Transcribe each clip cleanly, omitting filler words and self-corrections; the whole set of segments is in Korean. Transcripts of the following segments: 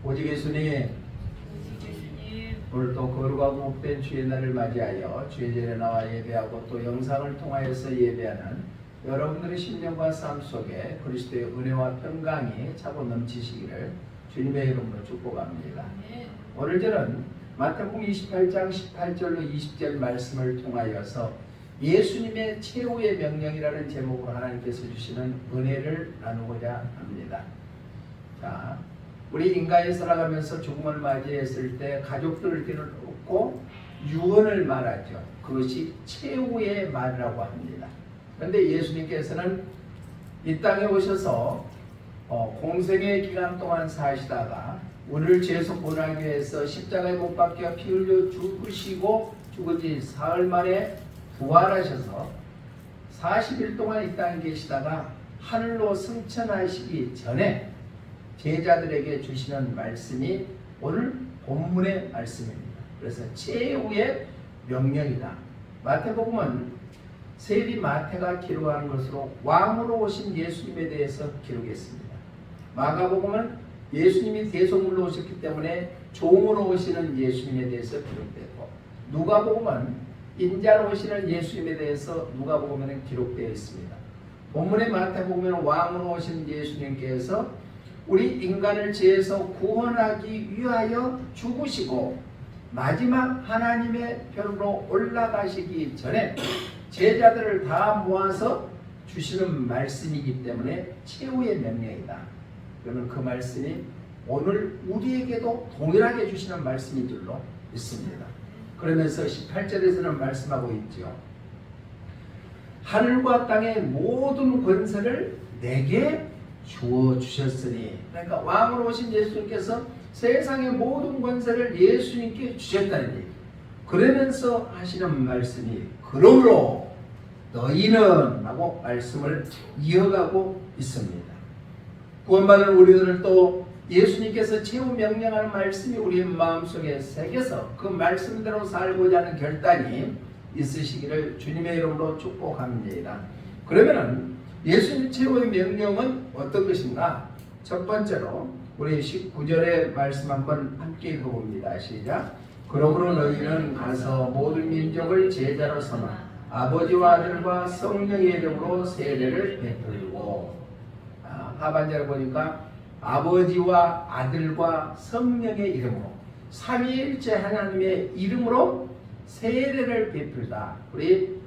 오직 예수님, 오늘도 거룩하고 복된 주의 날을 맞이하여 주의 전에 나와 예배하고 또 영상을 통하여서 예배하는 여러분들의 심령과 삶 속에 그리스도의 은혜와 평강이 차고 넘치시기를 주님의 이름으로 축복합니다. 오늘 저는 마태복음 28장 18절로 20절 말씀을 통하여서 예수님의 최후의 명령이라는 제목으로 하나님께서 주시는 은혜를 나누고자 합니다. 자, 우리 인간이 살아가면서 죽음을 맞이했을 때 가족들을 데려놓고 유언을 말하죠. 그것이 최후의 말이라고 합니다. 그런데 예수님께서는 이 땅에 오셔서 공생의 기간 동안 사시다가 우리를 죄에서 구원하기 위해서 십자가에 못 박혀 피 흘려 죽으시고 죽은 지 사흘 만에 부활하셔서 40일 동안 이 땅에 계시다가 하늘로 승천하시기 전에 제자들에게 주시는 말씀이 오늘 본문의 말씀입니다. 그래서 최후의 명령이다. 마태복음은 세리 마태가 기록하는 것으로 왕으로 오신 예수님에 대해서 기록했습니다. 마가복음은 예수님이 대속물로 오셨기 때문에 종으로 오시는 예수님에 대해서 기록되고, 누가복음은 인자로 오시는 예수님에 대해서 누가복음에는 기록되어 있습니다. 본문의 마태복음에는 왕으로 오신 예수님께서 우리 인간을 죄에서 구원하기 위하여 죽으시고 마지막 하나님의 편으로 올라가시기 전에 제자들을 다 모아서 주시는 말씀이기 때문에 최후의 명령이다. 그러면 그 말씀이 오늘 우리에게도 동일하게 주시는 말씀인 줄로 믿습니다. 그러면서 18절에서는 말씀하고 있죠. 하늘과 땅의 모든 권세를 내게 주어 주셨으니, 그러니까 왕으로 오신 예수님께서 세상의 모든 권세를 예수님께 주셨다는 얘기. 그러면서 하시는 말씀이 그러므로 너희는 라고 말씀을 이어가고 있습니다. 구원받은 우리들을 또 예수님께서 최후 명령하는 말씀이 우리의 마음속에 새겨서 그 말씀대로 살고자 하는 결단이 있으시기를 주님의 이름으로 축복합니다. 그러면은 예수님 최후의 명령은 어떤 것인가? 첫 번째로 우리 19절의 말씀 한번 함께 읽어봅니다. 시작. 그러므로 너희는 가서 모든 민족을 제자로 삼아 아버지와 아들과 성령의 이름으로 세례를 베풀고, 하반절을 보니까 아버지와 아들과 성령의 이름으로 삼위일체 하나님의 이름으로 세례를 베풀다. 우리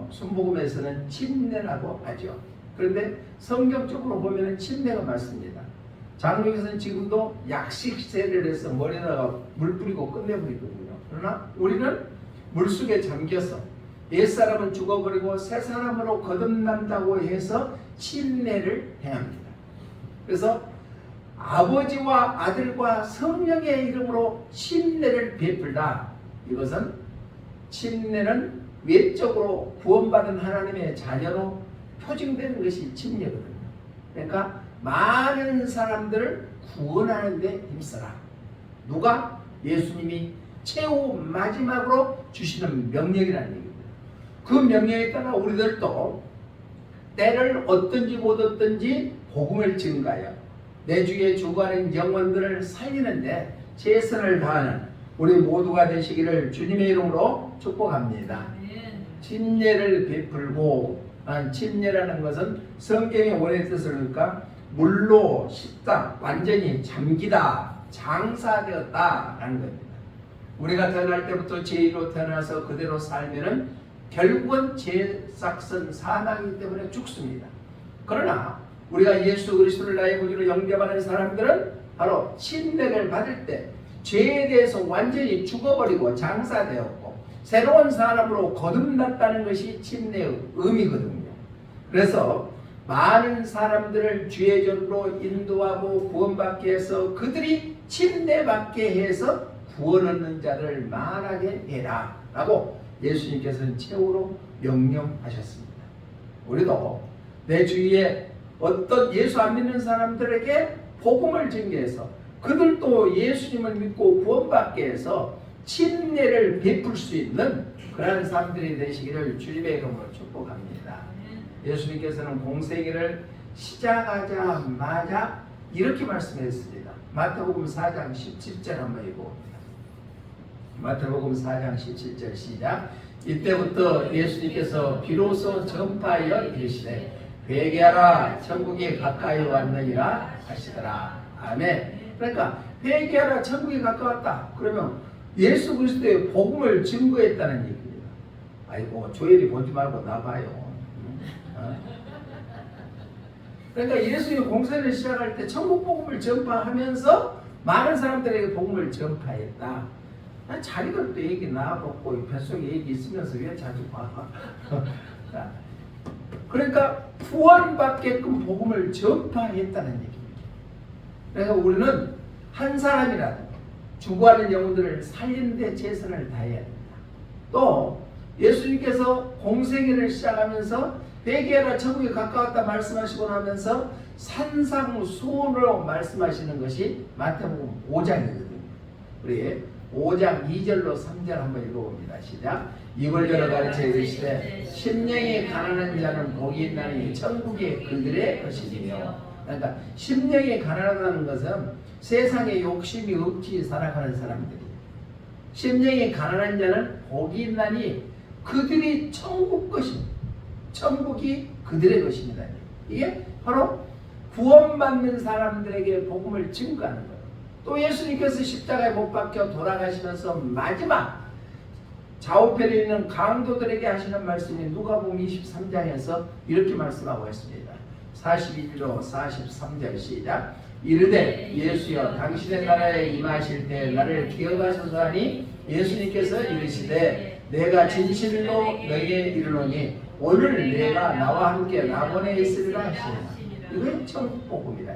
순복음에서는 침례라고 하죠. 그런데 성경적으로 보면 침례가 맞습니다. 장로교에서는 지금도 약식 세례를 해서 머리에다가 물 뿌리고 끝내버리거든요. 그러나 우리는 물속에 잠겨서 옛사람은 죽어버리고 새 사람으로 거듭난다고 해서 침례를 행합니다. 그래서 아버지와 아들과 성령의 이름으로 침례를 베풀다. 이것은 침례는 외적으로 구원받은 하나님의 자녀로 표징되는 것이 침례거든요. 그러니까 많은 사람들을 구원하는 데 힘써라. 누가? 예수님이 최후 마지막으로 주시는 명령이라는 얘기입니다. 그 명령에 따라 우리들도 때를 얻든지 못 얻든지 복음을 증가하여 내 주위에 죽어가는 영혼들을 살리는데 최선을 다하는 우리 모두가 되시기를 주님의 이름으로 축복합니다. 침례를 베풀고, 침례라는 것은 성경의 원의 뜻을 그러니까 물로 씻다, 완전히 잠기다, 장사되었다 라는 겁니다. 우리가 태어날 때부터 죄로 태어나서 그대로 살면은 결국은 죄 싹슨 사망이기 때문에 죽습니다. 그러나 우리가 예수 그리스도를 나의 구주로 영접하는 사람들은 바로 침례를 받을 때 죄에 대해서 완전히 죽어버리고 장사되었고 새로운 사람으로 거듭났다는 것이 침례의 의미거든요. 그래서 많은 사람들을 주의 전으로 인도하고 구원받게 해서 그들이 침례받게 해서 구원 얻는 자를 많하게 해라 라고 예수님께서는 최후로 명령하셨습니다. 우리도 내 주위에 어떤 예수 안 믿는 사람들에게 복음을 전개해서 그들도 예수님을 믿고 구원받게 해서 침례를 베풀 수 있는 그러한 사람들이 되시기를 주님의 이름으로 축복합니다. 예수님께서는 공생애를 시작하자마자 이렇게 말씀했습니다. 마태복음 4장 17절 한번 읽어봅니다. 마태복음 4장 17절 시작. 이때부터 예수님께서 비로소 전파하여 이르시되 회개하라 천국이 가까이 왔느니라 하시더라. 아멘. 그러니까 회개하라 천국이 가까웠다. 그러면 예수 그리스도의 복음을 증거했다는 얘기입니다. 아이고 조엘이 보지 말고 나봐요. 그러니까 예수의 공생을 시작할 때 천국 복음을 전파하면서 많은 사람들에게 복음을 전파했다. 난 자기들도 얘기 나와봤고 뱃속에 얘기 있으면서 왜 자주 봐. 그러니까 구원받게끔 복음을 전파했다는 얘기입니다. 그래서 우리는 한 사람이라도 죽어가는 영혼들을 살리는 데 최선을 다해야 합니다. 또 예수님께서 공생애를 시작하면서 회개하라 천국이 가까웠다 말씀하시고 나면서 산상수훈으로 말씀하시는 것이 마태복음 5장이거든요. 우리 5장 2절로 3절 한번 읽어봅니다. 시작. 입을 열어 가르쳐 이르시되 심령이 가난한 자는 복이 있나니 천국이 그들의 것이니며. 그러니까 심령이 가난하다는 것은 세상에 욕심이 없이 살아가는 사람들이에요. 심령이 가난한 자는 복이 있나니 그들이 천국 것입니다. 천국이 그들의 것입니다. 이게 바로 구원받는 사람들에게 복음을 증거하는 거예요. 또 예수님께서 십자가에 못 박혀 돌아가시면서 마지막 좌우편에 있는 강도들에게 하시는 말씀이 누가복음 23장에서 이렇게 말씀하고 있습니다. 42절 43절 시작. 이르되 예수여 당신의 나라에 임하실 때 나를 기억하소서 하니 예수님께서 이르시되 내가 진실로 너에게 이르노니 오늘 내가 나와 함께 낙원에 있으리라 하시니라. 이건 천국복음이다.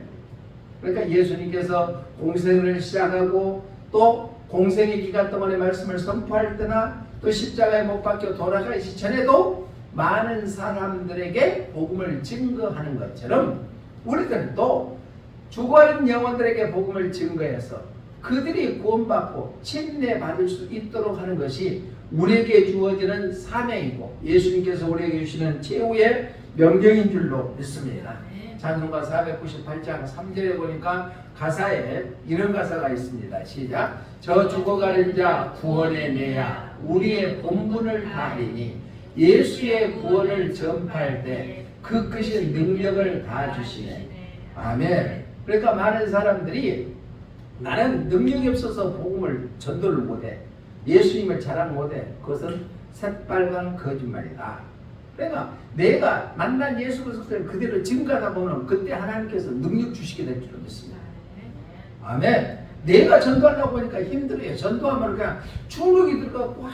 그러니까 예수님께서 공생을 시작하고 또 공생의 기간 동안에 말씀을 선포할 때나 또 십자가에 못 박혀 돌아가시 전에도 많은 사람들에게 복음을 증거하는 것처럼 우리들도 죽어가는 영혼들에게 복음을 증거해서 그들이 구원받고 침례받을 수 있도록 하는 것이 우리에게 주어지는 사명이고 예수님께서 우리에게 주시는 최후의 명령인 줄로 믿습니다. 찬송가 498장 3절에 보니까 가사에 이런 가사가 있습니다. 시작. 저 죽어가는 자 구원에 내야 우리의 본분을 다하리니 예수의 구원을 전파할 때 그 크신 능력을 다 주시네. 아멘. 그러니까 많은 사람들이 나는 능력이 없어서 복음을 전도를 못해. 예수님을 자랑 못해. 그것은 새빨간 거짓말이다. 그러니까 내가 만난 예수 그리스도를 그대로 증거하다 보면 그때 하나님께서 능력 주시게 될 줄 믿습니다. 아멘. 내가 전도하려고 하니까 힘들어요. 전도하면 그냥 충격이 들어가고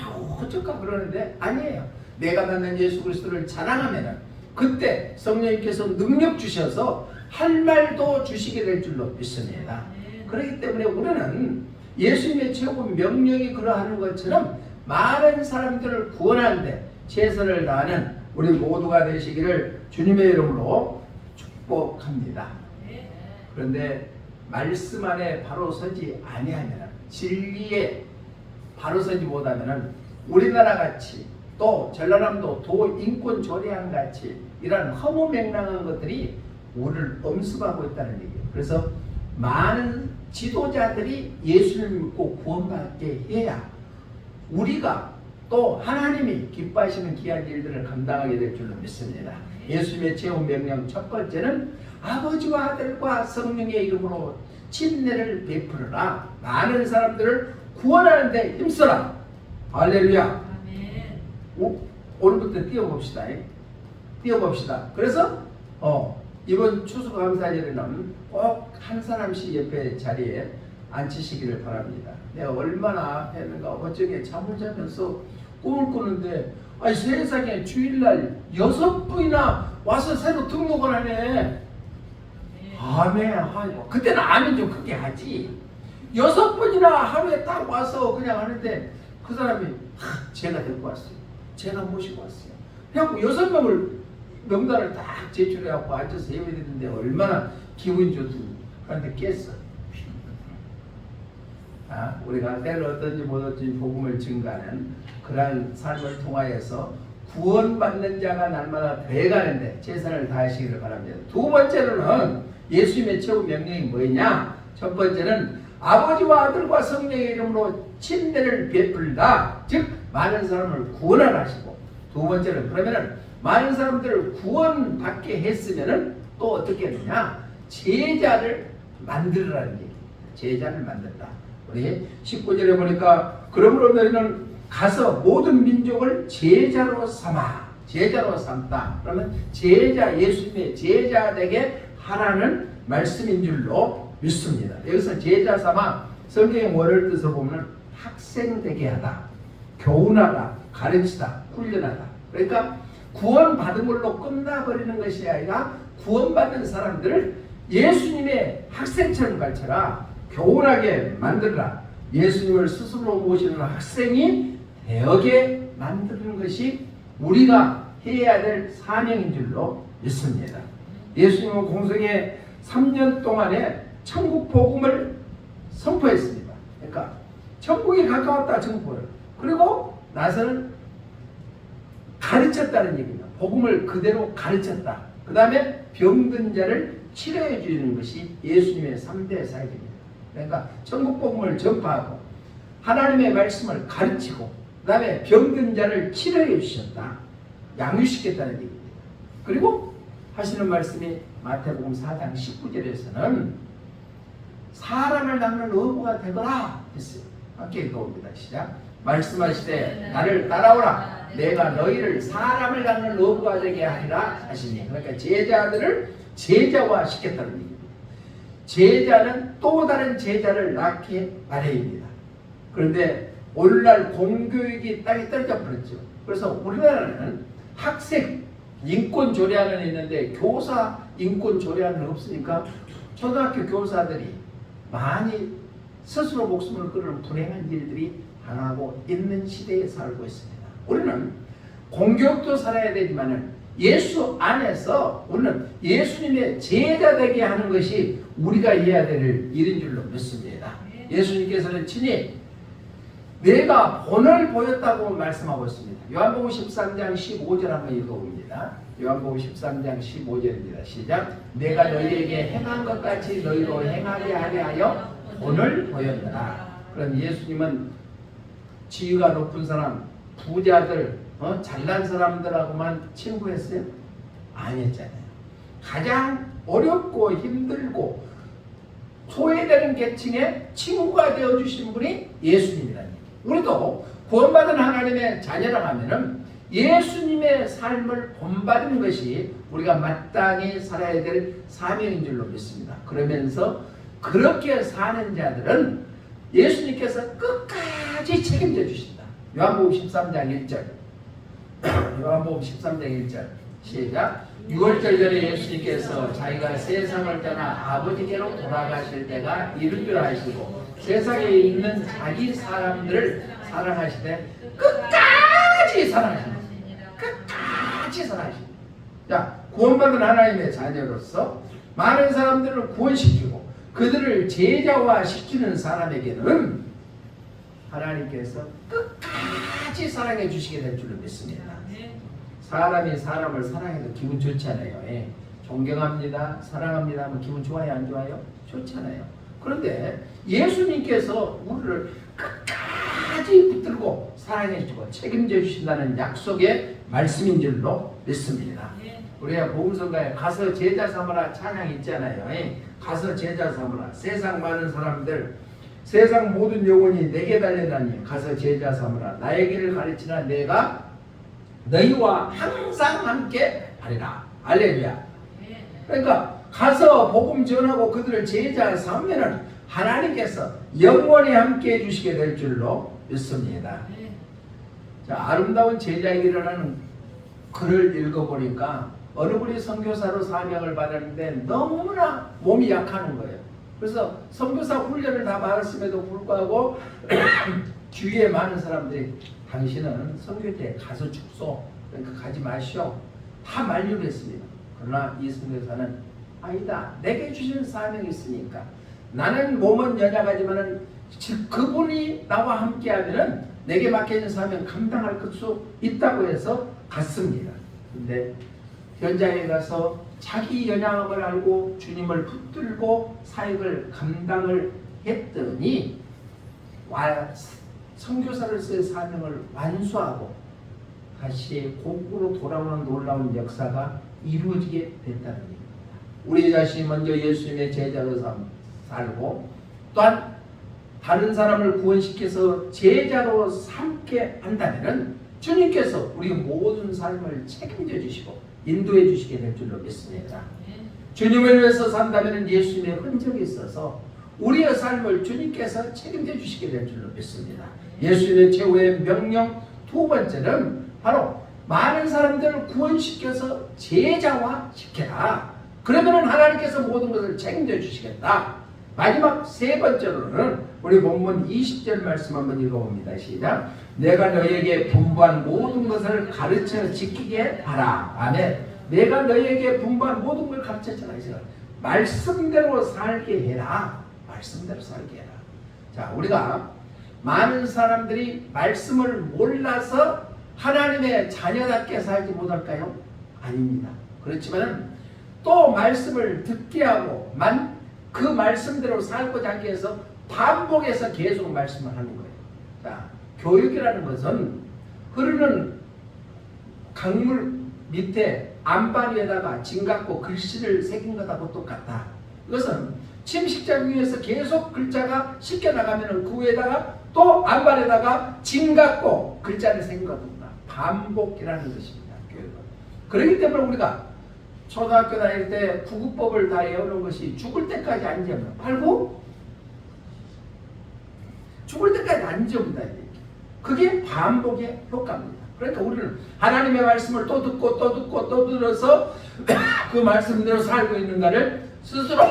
어쩔까 그러는데 아니에요. 내가 만난 예수 그리스도를 자랑하면 그때 성령님께서 능력 주셔서 할 말도 주시게 될 줄로 믿습니다. 그렇기 때문에 우리는 예수님의 최고 명령이 그러하는 것처럼 많은 사람들을 구원하는데 최선을 다하는 우리 모두가 되시기를 주님의 이름으로 축복합니다. 그런데 말씀 안에 바로 서지 아니하면 진리에 바로 서지 못하면 우리나라 같이 또 전라남도 도인권 조례안 같이 이런 허무맹랑한 것들이 우리를 엄습하고 있다는 얘기예요. 그래서 많은 지도자들이 예수를 믿고 구원받게 해야 우리가 또 하나님이 기뻐하시는 귀한 일들을 감당하게 될 줄로 믿습니다. 예수님의 최후 명령 첫 번째는 아버지와 아들과 성령의 이름으로 침례를 베풀어라. 많은 사람들을 구원하는 데 힘써라. 할렐루야. 오늘부터 뛰어봅시다. 뛰어봅시다. 그래서 이번 추수감사절에는 꼭 한 사람씩 옆에 자리에 앉히시기를 바랍니다. 내가 얼마나 했는가. 어쩌게 잠을 자면서 꿈을 꾸는데 세상에 주일날 6분이나 와서 새로 등록을 하네. 아멘. 아이고. 그때는 아멘 좀 크게 하지. 6번이나 하루에 딱 와서 그냥 하는데 그 사람이 제가 데리고 왔어요. 제가 모시고 왔어요. 그래갖고 6명을 명단을 딱 제출해갖고 앉아서 예배 드리는데 얼마나 기분이 좋든지. 그런데 깼어. 우리가 때를 어떤지 못어떤지 복음을 증가하는 그러한 삶을 통하여서 구원받는 자가 날마다 돼가는데 최선을 다하시기를 바랍니다. 두 번째로는 예수님의 최후 명령이 뭐냐? 첫 번째는 아버지와 아들과 성령의 이름으로 침례를 베풀다. 즉 많은 사람을 구원하라 하시고, 두 번째는 그러면은 많은 사람들을 구원받게 했으면은 또 어떻게 했느냐? 제자를 만들으라는 얘기. 제자를 만든다. 우리 19절에 보니까 그러므로 너희는 가서 모든 민족을 제자로 삼아. 제자로 삼다. 그러면 제자, 예수님의 제자 되게 하라는 말씀인 줄로 믿습니다. 여기서 제자 삼아 성경의 원어를 뜻을 보면 학생 되게 하다, 교훈하다, 가르치다, 훈련하다. 그러니까 구원받은 걸로 끝나버리는 것이 아니라 구원받은 사람들을 예수님의 학생처럼 가르쳐라, 교훈하게 만들라. 예수님을 스스로 모시는 학생이 되게 만드는 것이 우리가 해야 될 사명인 줄로 믿습니다. 예수님은 공생애 3년 동안에 천국 복음을 선포했습니다. 그러니까 천국이 가까웠다 정보를. 그리고 나서는 가르쳤다는 얘기입니다. 복음을 그대로 가르쳤다. 그 다음에 병든 자를 치료해 주는 것이 예수님의 3대 사역입니다. 그러니까 천국 복음을 전파하고 하나님의 말씀을 가르치고 그 다음에 병든 자를 치료해 주셨다. 양육시켰다는 얘기입니다. 그리고 하시는 말씀이 마태복음 4장 19절에서는 사람을 닦는 어부가 되거라 했어요. 함께 읽어봅니다. 시작. 말씀하시되 나를 따라오라. 내가 너희를 사람을 닦는 어부가 되게 하리라 하시니. 그러니까 제자들을 제자화 시켰다는 얘기입니다. 제자는 또 다른 제자를 낳게 마련입니다. 그런데 오늘날 공교육이 땅에 떨어져 버렸죠. 그래서 우리나라는 학생 인권 조례안은 있는데 교사 인권 조례안은 없으니까 초등학교 교사들이 많이 스스로 목숨을 끊는 불행한 일들이 당하고 있는 시대에 살고 있습니다. 우리는 공교육도 살아야 되지만은 예수 안에서 우리는 예수님의 제자 되게 하는 것이 우리가 해야 될 일인 줄로 믿습니다. 예수님께서는 친히 내가 본을 보였다고 말씀하고 있습니다. 요한복음 13장 15절 한번 읽어봅니다. 요한복음 13장 15절입니다. 시작. 내가 너희에게 행한 것 같이 너희로 행하게 하려 하여 본을 보였느라. 그럼 예수님은 지위가 높은 사람, 부자들, 잘난 사람들하고만 친구했어요? 아니었잖아요. 가장 어렵고 힘들고 소외되는 계층의 친구가 되어주신 분이 예수님이라는 얘기예요. 우리도 구원받은 하나님의 자녀라 하면은 예수님의 삶을 본받는 것이 우리가 마땅히 살아야 될 사명인 줄로 믿습니다. 그러면서 그렇게 사는 자들은 예수님께서 끝까지 책임져 주신다. 요한복음 13장 1절. 요한복음 13장 1절. 시작. 6월절 전에 예수님께서 자기가 세상을 떠나 아버지께로 돌아가실 때가 이른 줄 아시고 세상에 있는 자기 사람들을 사랑하시되 끝까지 사랑하십니다. 끝까지 사랑하십니다. 자, 구원받은 하나님의 자녀로서 많은 사람들을 구원시키고 그들을 제자화시키는 사람에게는 하나님께서 끝까지 사랑해 주시게 될 줄로 믿습니다. 사람이 사람을 사랑해도 기분 좋잖아요. 예. 존경합니다, 사랑합니다 하면 기분 좋아요, 안 좋아요? 좋잖아요. 그런데 예수님께서 우리를 끝까지 붙들고 사랑해 주고 책임져 주신다는 약속의 말씀인 줄로 믿습니다. 우리가 복음성가에 가서 제자 삼으라 찬양 있잖아요. 예. 가서 제자 삼으라. 세상 많은 사람들, 세상 모든 영혼이 내게 달려다니 가서 제자 삼으라. 나의 길을 가르치라. 내가 너희와 항상 함께 하리라. 할렐루야. 그러니까 가서 복음 전하고 그들을 제자 삼으면은 하나님께서 영원히 함께 해주시게 될 줄로 믿습니다. 자, 아름다운 제자에게 일어나는 글을 읽어보니까 어느 분이 선교사로 사명을 받았는데 너무나 몸이 약하는 거예요. 그래서 선교사 훈련을 다 받았음에도 불구하고 주위에 많은 사람들이 당신은 선교 때 가서 죽소, 그러니까 가지 마시오, 다 만류를 했습니다. 그러나 이 선교사는 아니다, 내게 주시는 사명이 있으니까 나는 몸은 연약하지만은 그분이 나와 함께하면은 내게 맡겨진 사명 감당할 수 있다고 해서 갔습니다. 근데 현장에 가서 자기 연약함을 알고 주님을 붙들고 사역을 감당을 했더니 선교사로서의 사명을 완수하고 다시 고국으로 돌아오는 놀라운 역사가 이루어지게 됐다는 얘기입니다. 우리 자신이 먼저 예수님의 제자로 살고 또한 다른 사람을 구원시켜서 제자로 삼게 한다면 주님께서 우리 모든 삶을 책임져 주시고 인도해 주시게 될 줄로 믿습니다. 주님을 위해서 산다면 예수님의 흔적이 있어서 우리의 삶을 주님께서 책임져 주시게 될 줄로 믿습니다. 예수님의 최후의 명령 두 번째는 바로 많은 사람들을 구원시켜서 제자화 시켜라. 그러면 하나님께서 모든 것을 책임져 주시겠다. 마지막 세 번째로는 우리 본문 20절 말씀 한번 읽어봅니다. 시작. 내가 너희에게 분부한 모든 것을 가르쳐 지키게 하라. 아멘. 내가 너희에게 분부한 모든 걸 가르쳐 주라. 말씀대로 살게 해라. 말씀대로 살게 해라. 자, 우리가 많은 사람들이 말씀을 몰라서 하나님의 자녀답게 살지 못할까요? 아닙니다. 그렇지만 또 말씀을 듣게 하고 그 말씀대로 살고자 하기 위해서 반복해서 계속 말씀을 하는 거예요. 자, 교육이라는 것은 흐르는 강물 밑에 안반 위에다가 진 갖고 글씨를 새긴 것하고 똑같다. 이것은 침식장 위에서 계속 글자가 씻겨 나가면 그 위에다가 또 안반에다가 진 갖고 글자를 새긴 것입니다. 반복이라는 것입니다. 교육은. 그렇기 때문에 우리가 초등학교 다닐 때 구구법을 다 외우는 것이 죽을 때까지 안 지으면 팔고 죽을 때까지 안 지읍니다. 그게 반복의 효과입니다. 그러니까 우리는 하나님의 말씀을 또 듣고 또 듣고 또 들어서 그 말씀대로 살고 있는가를 스스로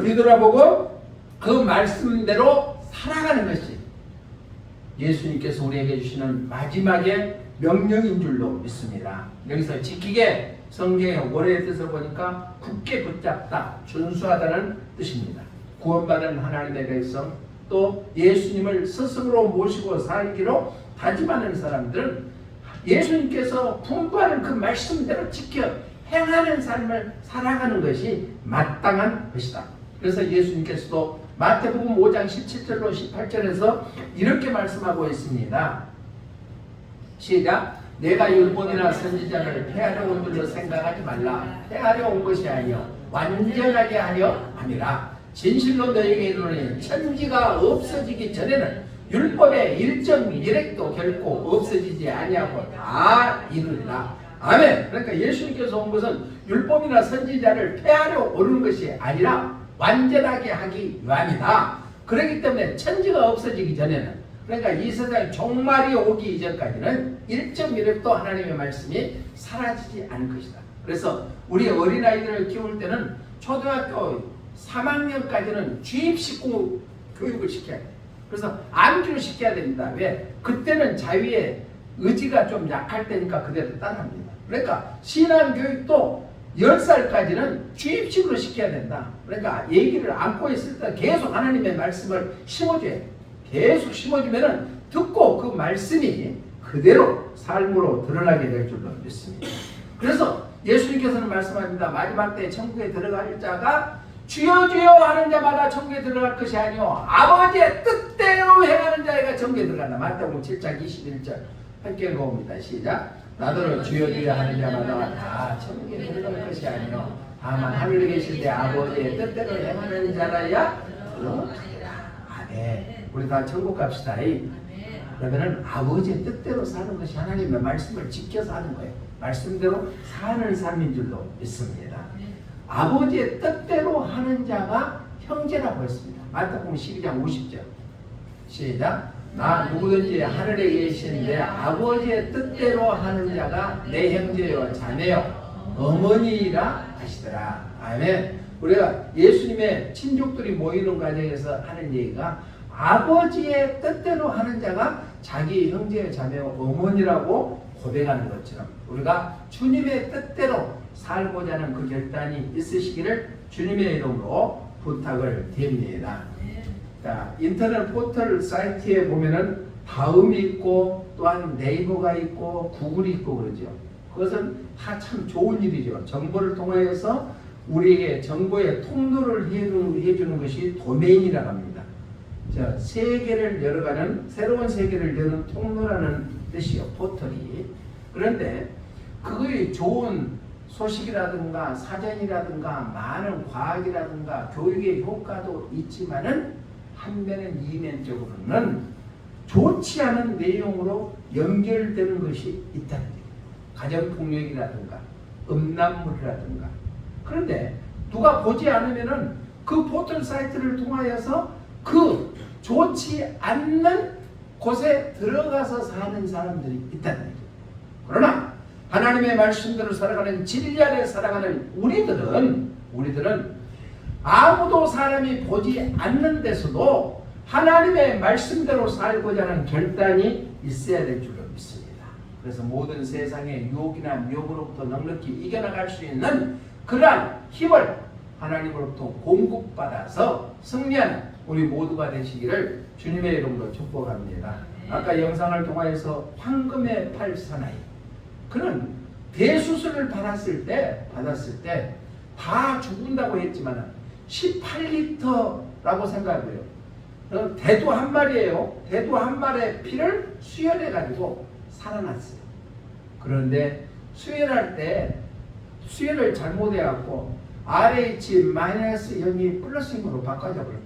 뒤돌아보고 그 말씀대로 살아가는 것이 예수님께서 우리에게 주시는 마지막의 명령인 줄로 믿습니다. 여기서 지키게 성경의 원어의 뜻을 보니까 굳게 붙잡다, 준수하다는 뜻입니다. 구원받은 하나님의 백성 또 예수님을 스스로 모시고 살기로 다짐하는 사람들은 예수님께서 분부하는 그 말씀대로 지켜 행하는 삶을 살아가는 것이 마땅한 것이다. 그래서 예수님께서도 마태복음 5장 17절로 18절에서 이렇게 말씀하고 있습니다. 시작. 내가 율법이나 선지자를 폐하려 온 줄로 생각하지 말라. 폐하려 온 것이 아니요 완전하게 하려 함이라. 진실로 너희에게 이르노니 천지가 없어지기 전에는 율법의 일정 일획도 결코 없어지지 아니하고 다 이루리라. 아멘. 그러니까 예수님께서 온 것은 율법이나 선지자를 폐하려 오는 것이 아니라 완전하게 하기 위함이다. 그렇기 때문에 천지가 없어지기 전에는, 그러니까 이 세상에 종말이 오기 이전까지는 일정 일획도 하나님의 말씀이 사라지지 않을 것이다. 그래서 우리 어린아이들을 키울 때는 초등학교 3학년까지는 주입식 교육을 시켜야 돼요. 그래서 암기를 시켜야 됩니다. 왜? 그때는 자유의 의지가 좀 약할 때니까 그대로 따라합니다. 그러니까 신앙교육도 10살까지는 주입식으로 시켜야 된다. 그러니까 얘기를 안고 있을 때 계속 하나님의 말씀을 심어줘야 돼요. 계속 심어주면 듣고 그 말씀이 그대로 삶으로 드러나게 될 줄로 믿습니다. 그래서 예수님께서는 말씀합니다. 마지막 때 천국에 들어갈 자가 주여 주여 하는 자마다 천국에 들어갈 것이 아니요 아버지의 뜻대로 행하는 자가 천국에 들어간다. 마태복음 7장 21절 함께 읽어봅니다. 시작. 나더러 주여 주여 하는 자마다 다 천국에 들어갈 것이 아니요 다만 하늘에 계실 때 아버지의 뜻대로 행하는 자라야 들어가리라. 아멘. 우리 다 천국 갑시다. 그러면은 아버지의 뜻대로 사는 것이 하나님의 말씀을 지켜서 하는 거예요. 말씀대로 사는 삶인 줄로 믿습니다. 아버지의 뜻대로 하는 자가 형제라고 했습니다. 마태복음 12장 50절 시작. 나 누구든지 하늘에 계신 내 아버지의 뜻대로 하는 자가 내 형제요 자매요 어머니라 하시더라. 아멘. 우리가 예수님의 친족들이 모이는 과정에서 하는 얘기가 아버지의 뜻대로 하는 자가 자기 형제 자매요 어머니라고 고백하는 것처럼 우리가 주님의 뜻대로 살고자 하는 그 결단이 있으시기를 주님의 이름으로 부탁을 드립니다. 자, 인터넷 포털 사이트에 보면은 다음이 있고 또한 네이버가 있고 구글이 있고 그러죠. 그것은 다 참 좋은 일이죠. 정보를 통하여서 우리에게 정보의 통로를 해주는 것이 도메인이라고 합니다. 세계를 열어가는, 새로운 세계를 여는 통로라는 뜻이요, 포털이. 그런데 그거의 좋은 소식이라든가 사전이라든가 많은 과학이라든가 교육의 효과도 있지만은 한면은 이면적으로는 좋지 않은 내용으로 연결되는 것이 있다는 거예요. 가정폭력이라든가 음란물이라든가. 그런데 누가 보지 않으면은 그 포털 사이트를 통하여서 그 좋지 않는 곳에 들어가서 사는 사람들이 있다는 거죠. 그러나 하나님의 말씀대로 살아가는 진리 안에 살아가는 우리들은 아무도 사람이 보지 않는 데서도 하나님의 말씀대로 살고자 하는 결단이 있어야 될 줄로 믿습니다. 그래서 모든 세상의 유혹이나 미혹으로부터 넉넉히 이겨나갈 수 있는 그러한 힘을 하나님으로부터 공급받아서 승리하는 우리 모두가 되시기를 주님의 이름으로 축복합니다. 아까 영상을 통하여서 황금의 팔 사나이, 그는 대수술을 받았을 때 다 죽는다고 했지만 18리터라고 생각해요. 대두 한 마리예요. 대두 한 마리의 피를 수혈해 가지고 살아났어요. 그런데 수혈할 때 수혈을 잘못해 갖고 RH-형이 플러스형으로 바꿔져 버렸대.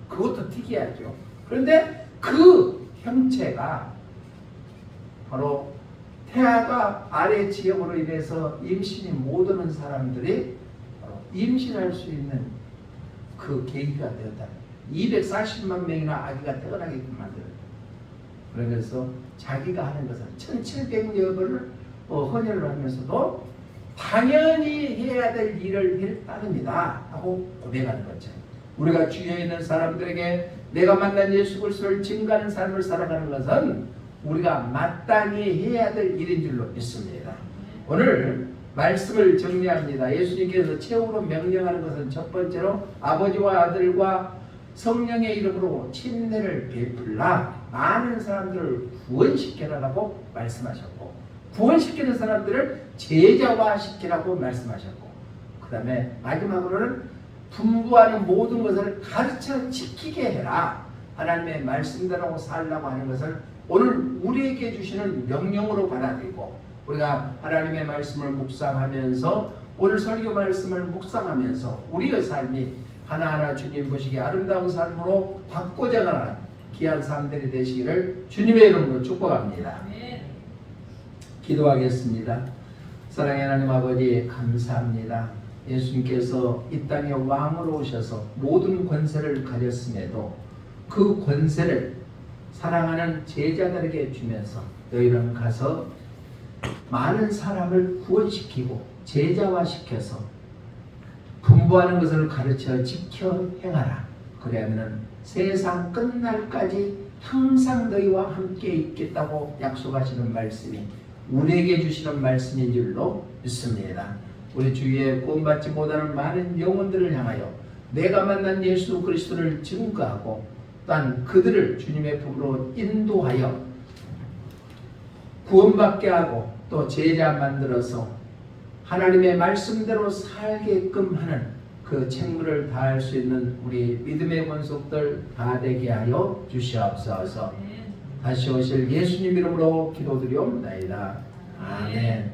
그것도 특이하죠. 그런데 그 형체가 바로 태아가 RH형으로 인해서 임신이 못 오는 사람들이 임신할 수 있는 그 계기가 되었다. 240만 명이나 아기가 태어나게끔 만들어요. 그러면서 자기가 하는 것은 1700여 번을 헌혈을 하면서도 당연히 해야 될 일을 했답니다 하고 고백하는 거죠. 우리가 주위에 있는 사람들에게 내가 만난 예수 그리스도를 증거하는 삶을 살아가는 것은 우리가 마땅히 해야 될 일인 줄로 믿습니다. 오늘 말씀을 정리합니다. 예수님께서 최후로 명령하는 것은 첫 번째로 아버지와 아들과 성령의 이름으로 침례를 베풀라 많은 사람들을 구원시키라고 말씀하셨고, 구원시키는 사람들을 제자화시키라고 말씀하셨고, 그 다음에 마지막으로는 분부하는 모든 것을 가르쳐 지키게 해라. 하나님의 말씀대로 살라고 하는 것을 오늘 우리에게 주시는 명령으로 받아들이고, 우리가 하나님의 말씀을 묵상하면서 오늘 설교 말씀을 묵상하면서 우리의 삶이 하나하나 주님 보시기에 아름다운 삶으로 바꿔져 나가는 귀한 삶들이 되시기를 주님의 이름으로 축복합니다. 기도하겠습니다. 사랑의 하나님 아버지, 감사합니다. 예수님께서 이 땅에 왕으로 오셔서 모든 권세를 가졌음에도 그 권세를 사랑하는 제자들에게 주면서 너희는 가서 많은 사람을 구원시키고 제자화시켜서 분부하는 것을 가르쳐 지켜 행하라. 그래야면 세상 끝날까지 항상 너희와 함께 있겠다고 약속하시는 말씀이 우리에게 주시는 말씀인 줄로 믿습니다. 우리 주위에 구원받지 못하는 많은 영혼들을 향하여 내가 만난 예수 그리스도를 증거하고 또한 그들을 주님의 품으로 인도하여 구원받게 하고 또 제자 만들어서 하나님의 말씀대로 살게끔 하는 그 책무를 다할 수 있는 우리 믿음의 권속들 다 되게 하여 주시옵소서. 다시 오실 예수님 이름으로 기도드리옵나이다. 아멘.